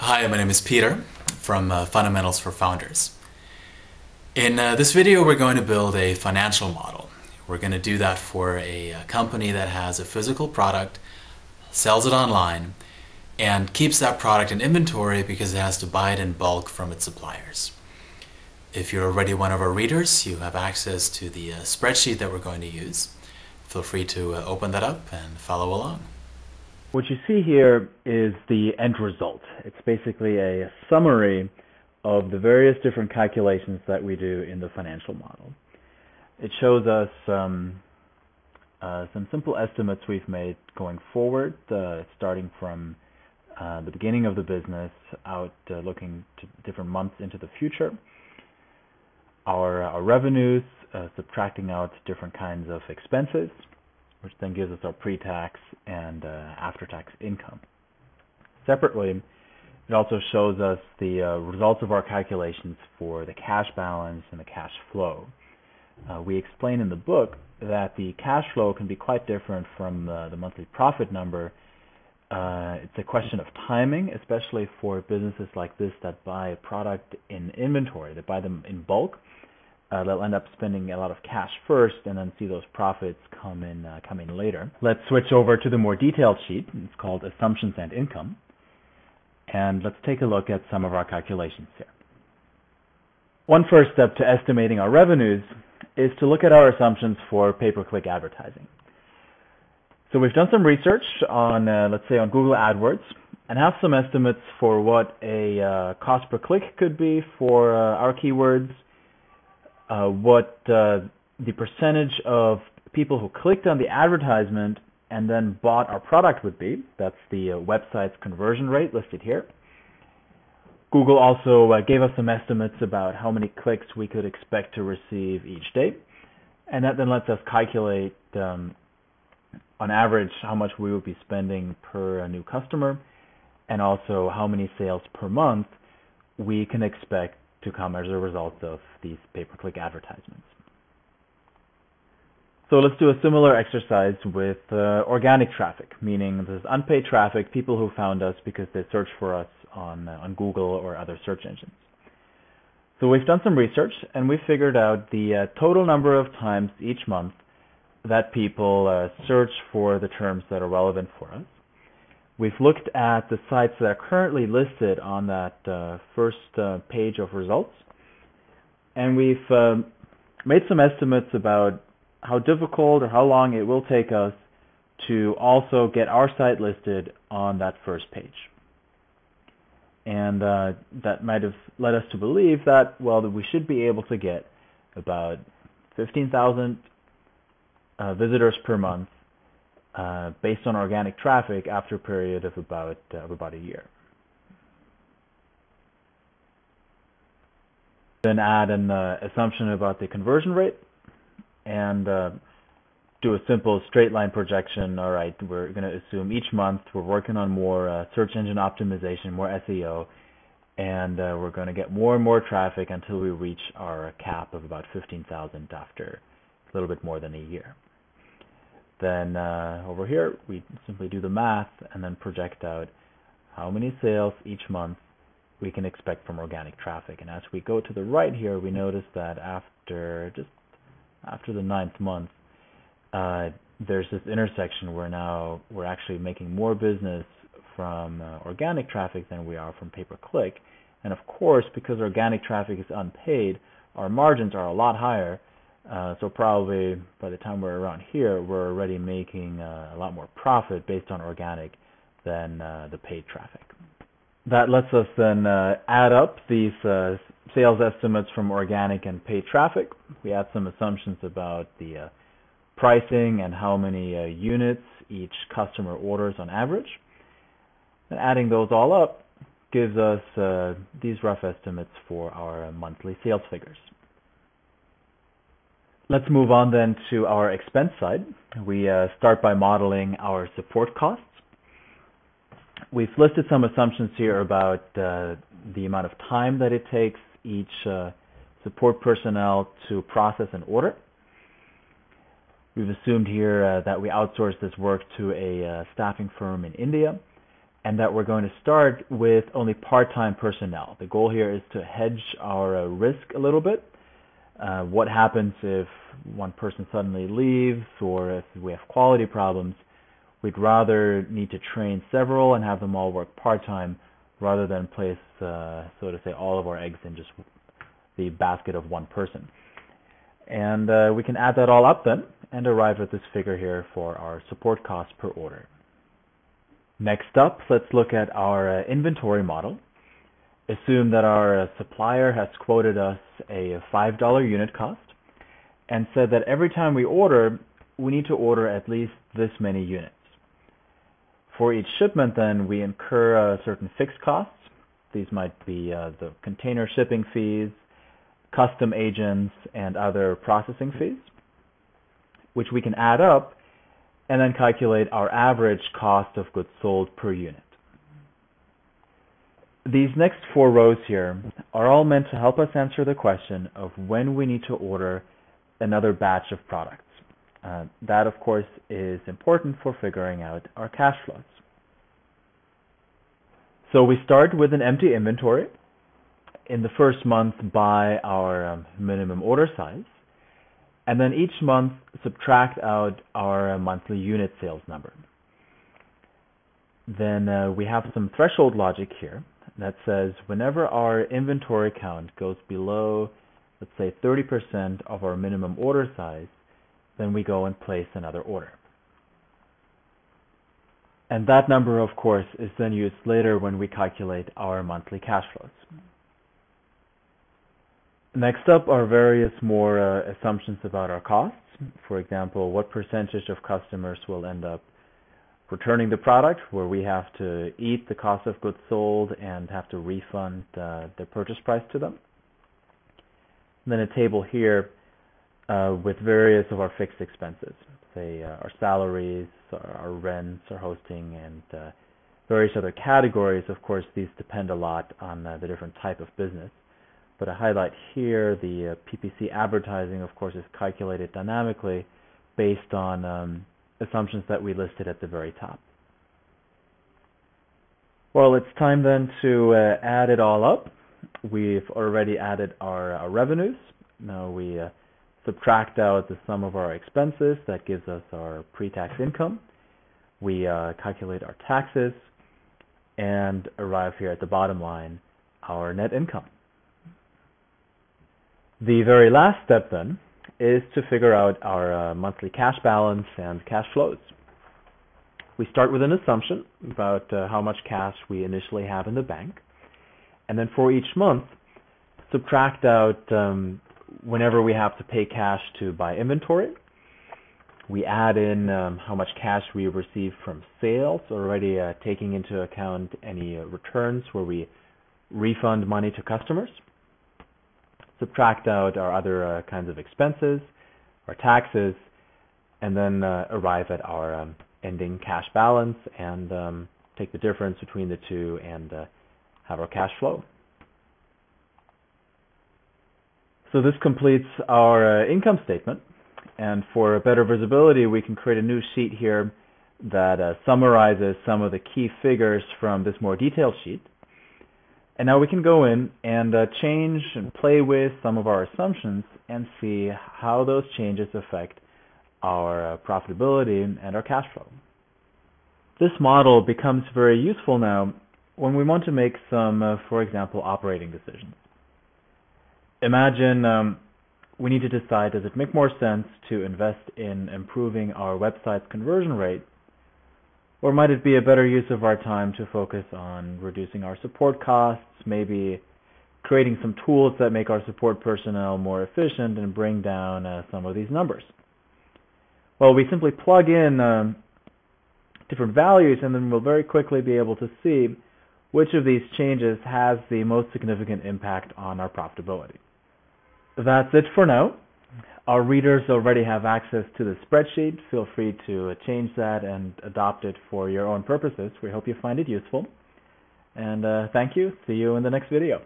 Hi, my name is Peter from Fundamentals for Founders. In this video, we're going to build a financial model. We're going to do that for a company that has a physical product, sells it online, and keeps that product in inventory because it has to buy it in bulk from its suppliers. If you're already one of our readers, you have access to the spreadsheet that we're going to use. Feel free to open that up and follow along. What you see here is the end result. It's basically a summary of the various different calculations that we do in the financial model. It shows us some simple estimates we've made going forward, starting from the beginning of the business out looking to different months into the future. Our revenues, subtracting out different kinds of expenses, which then gives us our pre-tax and after-tax income. Separately, it also shows us the results of our calculations for the cash balance and the cash flow. We explain in the book that the cash flow can be quite different from the monthly profit number. It's a question of timing, especially for businesses like this that buy a product in inventory, that buy them in bulk. They'll end up spending a lot of cash first and then see those profits come in later. Let's switch over to the more detailed sheet. It's called Assumptions and Income. And let's take a look at some of our calculations here. One first step to estimating our revenues is to look at our assumptions for pay-per-click advertising. So we've done some research on, let's say, on Google AdWords, and have some estimates for what a cost per click could be for our keywords, what the percentage of people who clicked on the advertisement and then bought our product would be. That's the website's conversion rate listed here. Google also gave us some estimates about how many clicks we could expect to receive each day, and that then lets us calculate on average how much we would be spending per new customer, and also how many sales per month we can expect to come as a result of these pay-per-click advertisements. So let's do a similar exercise with organic traffic, meaning this is unpaid traffic, people who found us because they searched for us on Google or other search engines. So we've done some research and we figured out the total number of times each month that people search for the terms that are relevant for us. We've looked at the sites that are currently listed on that first page of results, and we've made some estimates about how difficult or how long it will take us to also get our site listed on that first page. And that might have led us to believe that, well, that we should be able to get about 15,000 visitors per month based on organic traffic after a period of about a year. Then add an assumption about the conversion rate and do a simple straight line projection. All right, we're going to assume each month we're working on more search engine optimization, more SEO, and we're going to get more and more traffic until we reach our cap of about 15,000 after a little bit more than a year. Then over here, we simply do the math and then project out how many sales each month we can expect from organic traffic. And as we go to the right here, we notice that after the 9th month, there's this intersection where now we're actually making more business from organic traffic than we are from pay-per-click. And of course, because organic traffic is unpaid, our margins are a lot higher. So probably by the time we're around here, we're already making a lot more profit based on organic than the paid traffic. That lets us then add up these sales estimates from organic and paid traffic. We add some assumptions about the pricing and how many units each customer orders on average. And adding those all up gives us these rough estimates for our monthly sales figures. Let's move on then to our expense side. We start by modeling our support costs. We've listed some assumptions here about the amount of time that it takes each support personnel to process an order. We've assumed here that we outsource this work to a staffing firm in India, and that we're going to start with only part-time personnel. The goal here is to hedge our risk a little bit. What happens if one person suddenly leaves or if we have quality problems? We'd rather need to train several and have them all work part-time rather than place, so to say, all of our eggs in just the basket of one person. And we can add that all up then and arrive at this figure here for our support cost per order. Next up, let's look at our inventory model. Assume that our supplier has quoted us a $5 unit cost and said that every time we order, we need to order at least this many units. For each shipment then, we incur certain fixed costs. These might be the container shipping fees, custom agents, and other processing fees, which we can add up and then calculate our average cost of goods sold per unit. These next 4 rows here are all meant to help us answer the question of when we need to order another batch of products. That, of course, is important for figuring out our cash flows. So we start with an empty inventory. In the first month, buy our minimum order size, and then each month subtract out our monthly unit sales number. Then we have some threshold logic here that says whenever our inventory count goes below, let's say 30% of our minimum order size, then we go and place another order. And that number, of course, is then used later when we calculate our monthly cash flows. Next up are various more assumptions about our costs. For example, what percentage of customers will end up returning the product, where we have to eat the cost of goods sold and have to refund the purchase price to them. And then a table here with various of our fixed expenses, say our salaries, our rents, our hosting, and various other categories. Of course, these depend a lot on the different type of business. But I highlight here the PPC advertising, of course, is calculated dynamically based on assumptions that we listed at the very top. Well, it's time then to add it all up. We've already added our revenues. Now we subtract out the sum of our expenses. That gives us our pre-tax income. We calculate our taxes and arrive here at the bottom line, our net income. The very last step then is to figure out our monthly cash balance and cash flows. We start with an assumption about how much cash we initially have in the bank, and then for each month subtract out whenever we have to pay cash to buy inventory. We add in how much cash we receive from sales, already taking into account any returns where we refund money to customers. Subtract out our other kinds of expenses, our taxes, and then arrive at our ending cash balance and take the difference between the two and have our cash flow. So this completes our income statement. And for better visibility, we can create a new sheet here that summarizes some of the key figures from this more detailed sheet. And now we can go in and change and play with some of our assumptions and see how those changes affect our profitability and our cash flow. This model becomes very useful now when we want to make some, for example, operating decisions. Imagine we need to decide, does it make more sense to invest in improving our website's conversion rate, or might it be a better use of our time to focus on reducing our support costs, maybe creating some tools that make our support personnel more efficient and bring down some of these numbers? Well, we simply plug in different values and then we'll very quickly be able to see which of these changes has the most significant impact on our profitability. That's it for now. Our readers already have access to the spreadsheet. Feel free to change that and adopt it for your own purposes. We hope you find it useful. And thank you. See you in the next video.